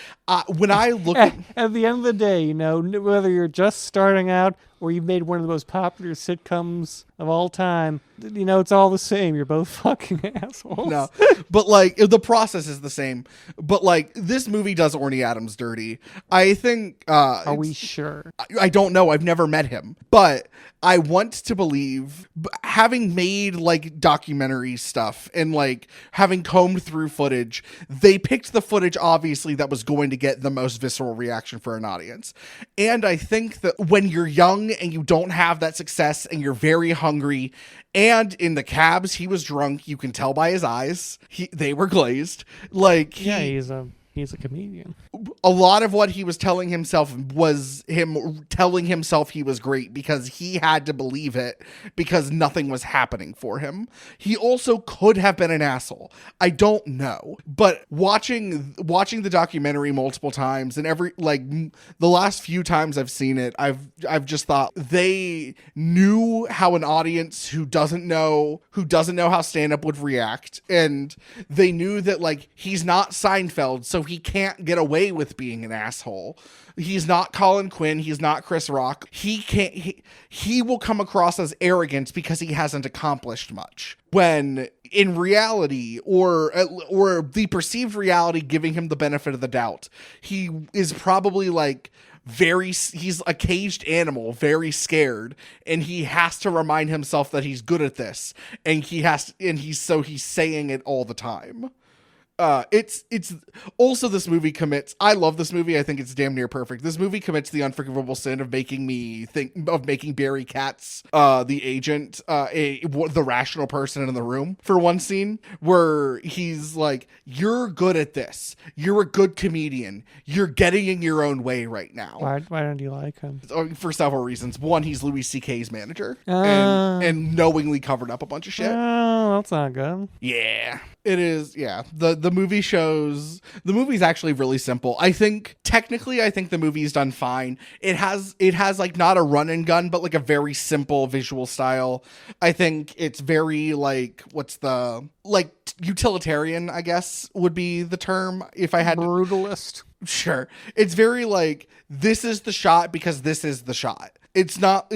Speaker 3: When I look
Speaker 2: at the end of the day, you know, whether you're just starting out or you've made one of the most popular sitcoms of all time, you know, it's all the same. You're both fucking assholes.
Speaker 3: No, but like the process is the same. But like this movie does Orny Adams dirty. I think.
Speaker 2: Are we sure?
Speaker 3: I don't know. I've never met him, but I want to believe, having made like documentary stuff and like having combed through footage, they picked the footage obviously that was going to get the most visceral reaction for an audience. And I think that when you're young and you don't have that success and you're very hungry, and in the cabs he was drunk, you can tell by his eyes, they were glazed. Like
Speaker 2: he's a comedian.
Speaker 3: A lot of what he was telling himself was him telling himself he was great because he had to believe it, because nothing was happening for him. He also could have been an asshole. I don't know. But watching the documentary multiple times, and the last few times I've seen it, I've just thought they knew how an audience who doesn't know how stand-up would react, and they knew that like he's not Seinfeld, so he can't get away with being an asshole. He's not Colin Quinn. He's not Chris Rock. He will come across as arrogant because he hasn't accomplished much. When in reality, or the perceived reality giving him the benefit of the doubt, he is probably like he's a caged animal, very scared, and he has to remind himself that he's good at this, and he's saying it all the time. It's also, this movie commits, I love this movie, I think it's damn near perfect. This movie commits the unforgivable sin of making Barry Katz, the agent, the rational person in the room for one scene, where he's like, you're good at this, you're a good comedian, you're getting in your own way right now.
Speaker 2: Why don't you like him?
Speaker 3: For several reasons. One, he's Louis C.K.'s manager, and knowingly covered up a bunch of shit.
Speaker 2: Oh, that's not good.
Speaker 3: Yeah, it is. Yeah, the movie's actually really simple. I think the movie's done fine. It has like not a run and gun, but like a very simple visual style. I think it's very like, utilitarian, I guess would be the term if I had
Speaker 2: brutalist.
Speaker 3: Sure. It's very like, this is the shot because this is the shot. It's not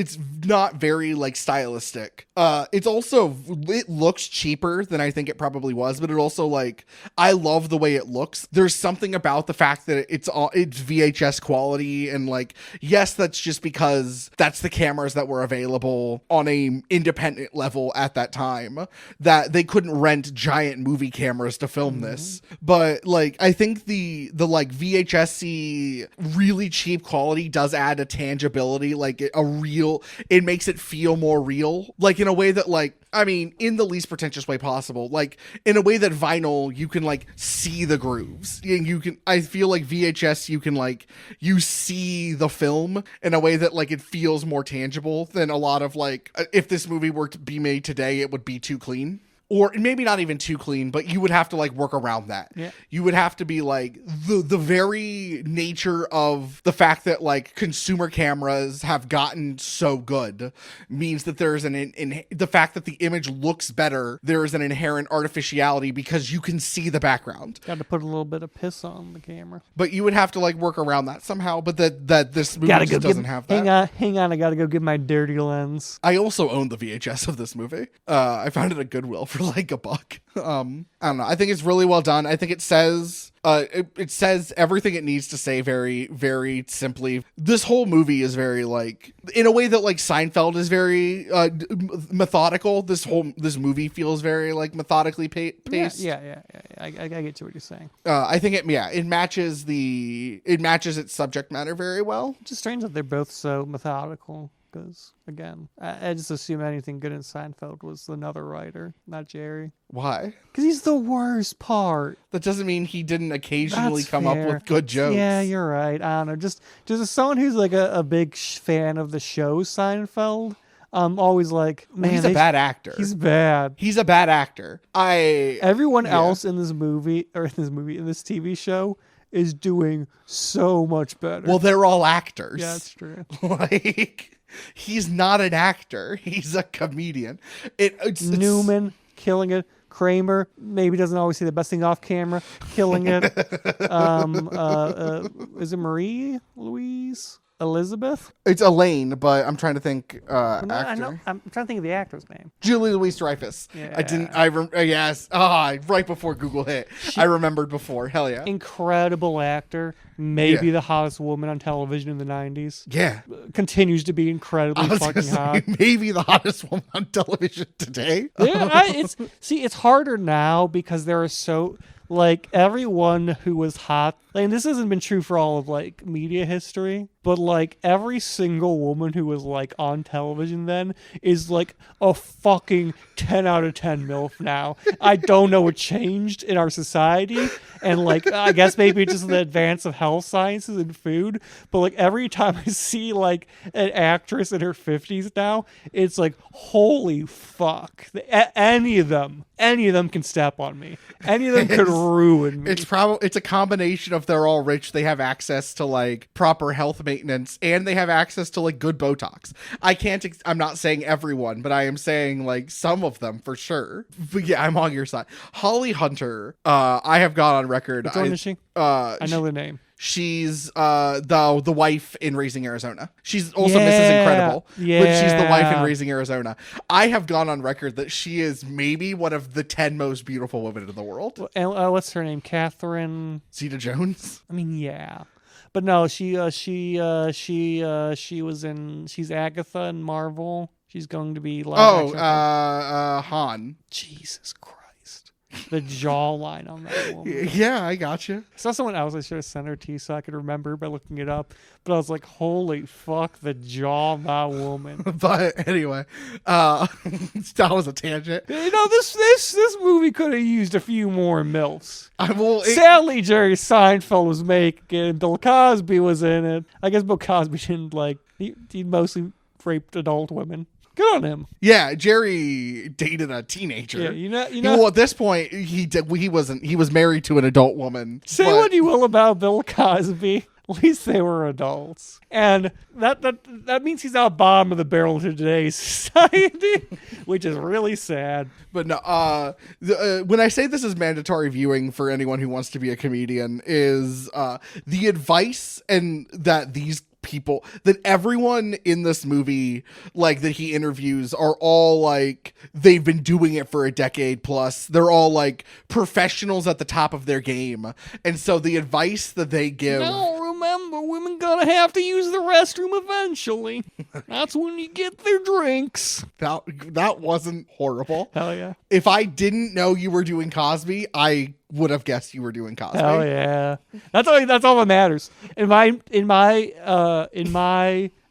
Speaker 3: very like stylistic. It looks cheaper than I think it probably was, but it also, like, I love the way it looks. There's something about the fact that it's VHS quality, and like, yes, that's just because that's the cameras that were available on a independent level at that time, that they couldn't rent giant movie cameras to film this. But like, I think the like VHS-y really cheap quality does add a tangibility, like it makes it feel more real, like in a way that, like, I mean, in the least pretentious way possible, like in a way that vinyl, you can like see the grooves, and I feel like VHS, you see the film in a way that like it feels more tangible than a lot of, like, if this movie were to be made today, it would be too clean. Or maybe not even too clean, but you would have to like work around that. Yeah. You would have to be like, the very nature of the fact that like consumer cameras have gotten so good means that there's the fact that the image looks better, there is an inherent artificiality because you can see the background.
Speaker 2: Got to put a little bit of piss on the camera.
Speaker 3: But you would have to like work around that somehow, but that this movie just doesn't have that.
Speaker 2: Hang on, I gotta go get my dirty lens.
Speaker 3: I also own the VHS of this movie. I found it at Goodwill for like $1. I don't know. I think it's really well done. I think it says everything it needs to say very, very simply. This whole movie is very, like, in a way that like Seinfeld is very methodical. This movie feels very like methodically paced.
Speaker 2: Yeah. I get to what you're saying.
Speaker 3: I think it matches its subject matter very well.
Speaker 2: It's just strange that they're both so methodical. Because, again, I just assume anything good in Seinfeld was another writer, not Jerry.
Speaker 3: Why?
Speaker 2: Because he's the worst part.
Speaker 3: That doesn't mean he didn't occasionally
Speaker 2: That's
Speaker 3: come up
Speaker 2: fair.
Speaker 3: with good jokes.
Speaker 2: Yeah, you're right. I don't know. Just as someone who's like a big fan of the show Seinfeld, I'm always like, man,
Speaker 3: he's a bad actor.
Speaker 2: He's bad.
Speaker 3: He's a bad actor.
Speaker 2: Everyone else in this movie, or in this TV show, is doing so much better.
Speaker 3: Well, they're all actors.
Speaker 2: Yeah, that's true.
Speaker 3: Like, he's not an actor. He's a comedian. It's
Speaker 2: Newman killing it. Kramer maybe doesn't always say the best thing off camera, killing it. Is it Marie Louise Elizabeth?
Speaker 3: It's Elaine, but I'm trying to think.
Speaker 2: No, I
Speaker 3: Actor.
Speaker 2: know. I'm trying to think of the actor's name.
Speaker 3: Julie Louis-Dreyfus.
Speaker 2: Yeah.
Speaker 3: Yes. Right before Google hit. I remembered before. Hell yeah.
Speaker 2: Incredible actor. Maybe the hottest woman on television in the 90s.
Speaker 3: Yeah.
Speaker 2: Continues to be incredibly
Speaker 3: I was
Speaker 2: fucking
Speaker 3: gonna
Speaker 2: hot.
Speaker 3: say, maybe the hottest woman on television today.
Speaker 2: Yeah, it's harder now because there are so like everyone who was hot. Like, this hasn't been true for all of like media history, but like every single woman who was like on television then is like a fucking 10 out of 10 MILF now. I don't know what changed in our society, and like I guess maybe just the advance of health sciences and food, but like every time I see like an actress in her 50s now, it's like, holy fuck. Any of them can step on me. Any of them could ruin me.
Speaker 3: It's a combination of they're all rich, they have access to like proper health maintenance, and they have access to like good Botox. I'm not saying everyone, but I am saying like some of them for sure. But yeah, I'm on your side. Holly Hunter, I have gone on record.
Speaker 2: Which one is she? I know the name.
Speaker 3: She's the wife in Raising Arizona. She's also Mrs. Incredible, but she's the wife in Raising Arizona. I have gone on record that she is maybe one of the 10 most beautiful women in the world.
Speaker 2: And what's her name? Catherine
Speaker 3: Zeta-Jones?
Speaker 2: I mean, yeah. But no, she was in. She's Agatha in Marvel. She's going to be live action.
Speaker 3: Han.
Speaker 2: Jesus Christ. The jawline on that woman.
Speaker 3: Yeah, I got you.
Speaker 2: I saw someone else. I should have sent her to you so I could remember by looking it up. But I was like, holy fuck, the jaw of that woman.
Speaker 3: But anyway, that was a tangent.
Speaker 2: You know, this movie could have used a few more MILFs.
Speaker 3: Sadly,
Speaker 2: Jerry Seinfeld was making it. Bill Cosby was in it. I guess Bill Cosby didn't he mostly raped adult women. Good on him.
Speaker 3: Yeah, Jerry dated a teenager.
Speaker 2: Yeah, you know.
Speaker 3: Well, at this point, he wasn't. He was married to an adult woman.
Speaker 2: Say what you will about Bill Cosby. At least they were adults, and that means he's out bottom of the barrel to today's society, which is really sad.
Speaker 3: But no, when I say this is mandatory viewing for anyone who wants to be a comedian, is the advice and that these people, that everyone in this movie, like, that he interviews are all like, they've been doing it for a decade plus. They're all like professionals at the top of their game, and so the advice that they give.
Speaker 2: No, remember, women gonna have to use the restroom eventually. That's when you get their drinks.
Speaker 3: That wasn't horrible.
Speaker 2: Hell yeah. If
Speaker 3: If I didn't know you were doing Cosby, I would have guessed you were doing Cosby.
Speaker 2: Hell yeah. That's all that matters. In my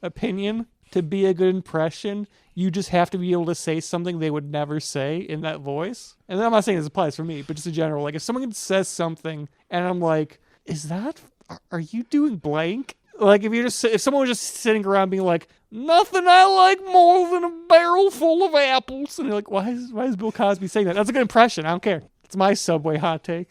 Speaker 2: opinion, to be a good impression, you just have to be able to say something they would never say in that voice. And I'm not saying this applies for me, but just in general, like if someone says something and I'm like, are you doing blank? Like if someone was just sitting around being like, nothing I like more than a barrel full of apples, and you're like, why is Bill Cosby saying that? That's a good impression. I don't care. It's my Subway hot take.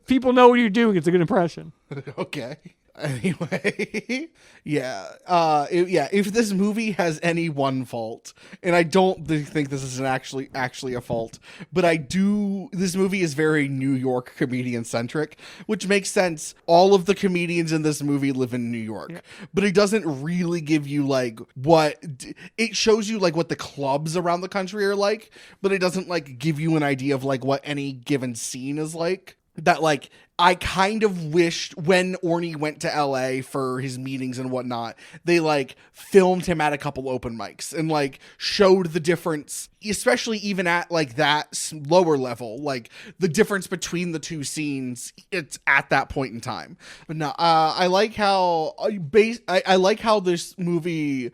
Speaker 2: People know what you're doing. It's a good impression.
Speaker 3: Okay. Anyway, if this movie has any one fault, and I don't think this is actually a fault, but this movie is very New York comedian centric, which makes sense. All of the comedians in this movie live in New York, but it doesn't really give you like it shows you like what the clubs around the country are like, but it doesn't like give you an idea of like what any given scene is like. that like I kind of wished when Orny went to LA for his meetings and whatnot, they like filmed him at a couple open mics and like showed the difference, especially even at like that lower level, like the difference between the two scenes. It's at that point in time. But no, I like how I like how this movie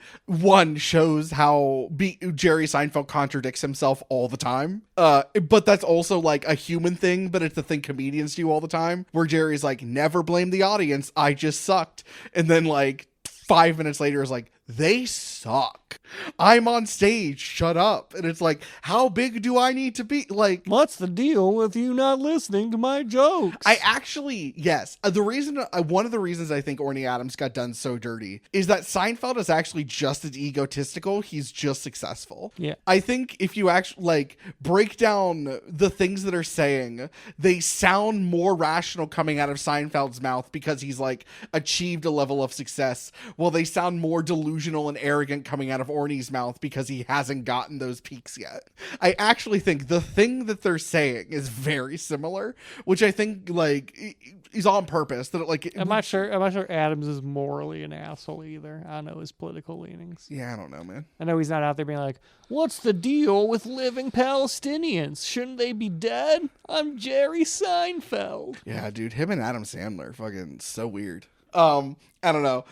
Speaker 3: shows how Jerry Seinfeld contradicts himself all the time. But that's also like a human thing, but it's the thing comedians do all the time, where Jerry's like, never blame the audience, I just sucked. And then like 5 minutes later is like, they suck. I'm on stage. Shut up. And it's like, how big do I need to be? Like,
Speaker 2: what's the deal with you not listening to my jokes?
Speaker 3: I actually, yes. One of the reasons I think Orny Adams got done so dirty is that Seinfeld is actually just as egotistical. He's just successful.
Speaker 2: Yeah.
Speaker 3: I think if you actually like break down the things that are saying, they sound more rational coming out of Seinfeld's mouth because he's like achieved a level of success, while they sound more delusional and arrogant coming out of Orny's mouth because he hasn't gotten those peaks yet. I actually think the thing that they're saying is very similar, which I think like is on purpose. That like
Speaker 2: I'm not sure Adams is morally an asshole either. I don't know his political leanings.
Speaker 3: Yeah, I don't know, man.
Speaker 2: I know he's not out there being like, what's the deal with living Palestinians? Shouldn't they be dead? I'm Jerry Seinfeld.
Speaker 3: Yeah, dude, him and Adam Sandler fucking so weird. I don't know.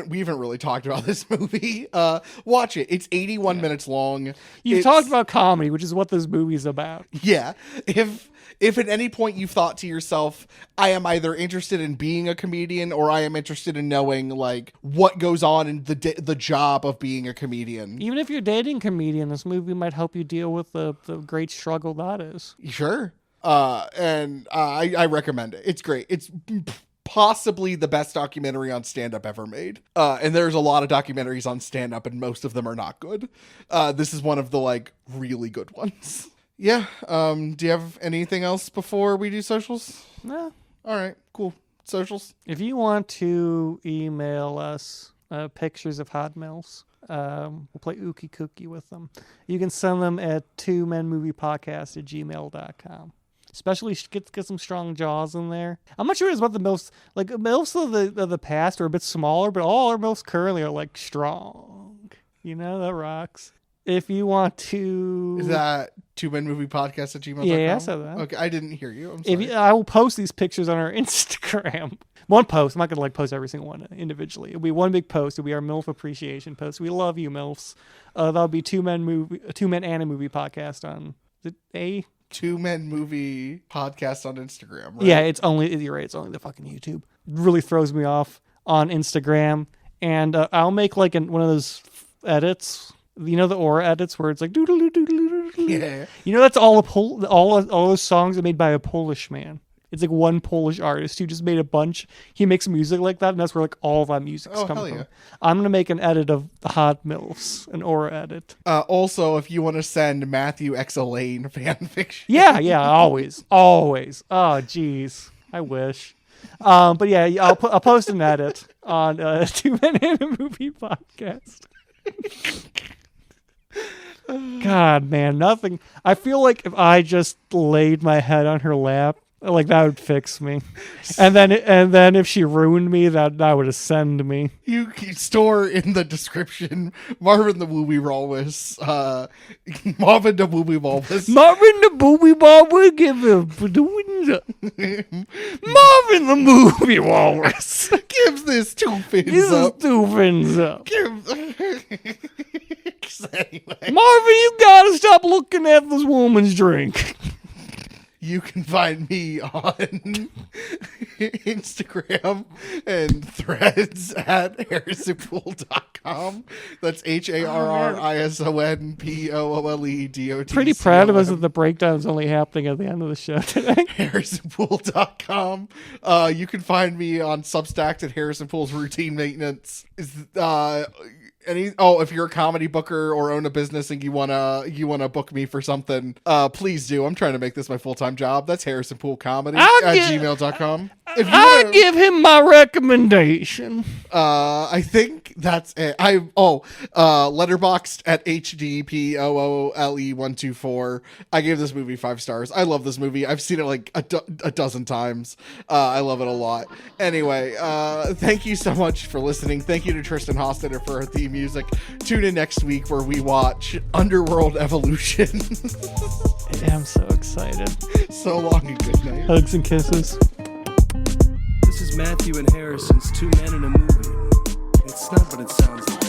Speaker 3: We haven't really talked about this movie. Watch it. It's 81 minutes long.
Speaker 2: You've talked about comedy, which is what this movie's about.
Speaker 3: Yeah. If at any point you've thought to yourself, I am either interested in being a comedian or I am interested in knowing like what goes on in the job of being a comedian.
Speaker 2: Even if you're dating a comedian, this movie might help you deal with the great struggle that is.
Speaker 3: Sure. And I recommend it. It's great. It's possibly the best documentary on stand-up ever made. And there's a lot of documentaries on stand-up and most of them are not good. This is one of the like really good ones. Yeah. Do you have anything else before we do socials?
Speaker 2: No.
Speaker 3: All right, cool. Socials.
Speaker 2: If you want to email us pictures of hot milfs, we'll play ookie cookie with them. You can send them at twomenmoviepodcast@gmail.com. Especially get some strong jaws in there. I'm not sure it's about the MILFs. Like, MILFs of the past are a bit smaller, but all our MILFs currently are, like, strong. You know, that rocks. If you want to...
Speaker 3: Is that twomenmoviepodcast@gmail.com?
Speaker 2: Yeah, I said that.
Speaker 3: Okay, I didn't hear you. I'm sorry.
Speaker 2: I will post these pictures on our Instagram. One post. I'm not going to, like, post every single one individually. It'll be one big post. It'll be our MILF appreciation post. We love you, MILFs. That'll be Two Men and a Movie podcast on... Is it A?
Speaker 3: Two Men Movie Podcast on Instagram, right?
Speaker 2: Yeah, you're right, it's only the fucking YouTube. It really throws me off on Instagram. And I'll make like one of those edits, you know, the aura edits where it's like doodle doodle doodle.
Speaker 3: Yeah.
Speaker 2: You know, that's all all those songs are made by a Polish man. It's like one Polish artist who just made a bunch. He makes music like that, and that's where like all of that music's coming from. Yeah. I'm gonna make an edit of the Hot MILFs, an aura edit.
Speaker 3: Also, if you want to send Matthew X. Elaine fan fiction.
Speaker 2: Yeah, always. Oh, jeez, I wish. But yeah, I'll post an edit on Two Men and a Movie podcast. God, man, nothing. I feel like if I just laid my head on her lap, like that would fix me, and then if she ruined me, that would ascend me.
Speaker 3: You can store in the description Marvin the Wooby Walrus, Marvin the Wooby Walrus,
Speaker 2: Marvin the Wooby Walrus, give him Marvin the Movie Walrus
Speaker 3: gives this two fins up. Anyway.
Speaker 2: Marvin, you gotta stop looking at this woman's drink.
Speaker 3: You can find me on Instagram and Threads at harrisonpoole.com. That's HARRISONPOOLEDOT.
Speaker 2: Pretty proud of us that the breakdown's only happening at the end of the show today.
Speaker 3: harrisonpoole.com. You can find me on Substack at Harrison Poole's Routine Maintenance. if you're a comedy booker or own a business and you wanna book me for something, please do. I'm trying to make this my full-time job. That's harrisonpoolcomedy at gmail.com.
Speaker 2: I'll give him my recommendation.
Speaker 3: I think that's it. Letterboxed at HDPOOLE124. I gave this movie 5 stars. I love this movie. I've seen it like a dozen times. I love it a lot. Anyway, thank you so much for listening. Thank you to Tristan Hostetter for our theme music. Tune in next week where we watch Underworld Evolution.
Speaker 2: I'm so excited.
Speaker 3: So long and good night.
Speaker 2: Hugs and kisses.
Speaker 1: This is Matthew and Harrison's Two Men in a Movie. It's not what it sounds like.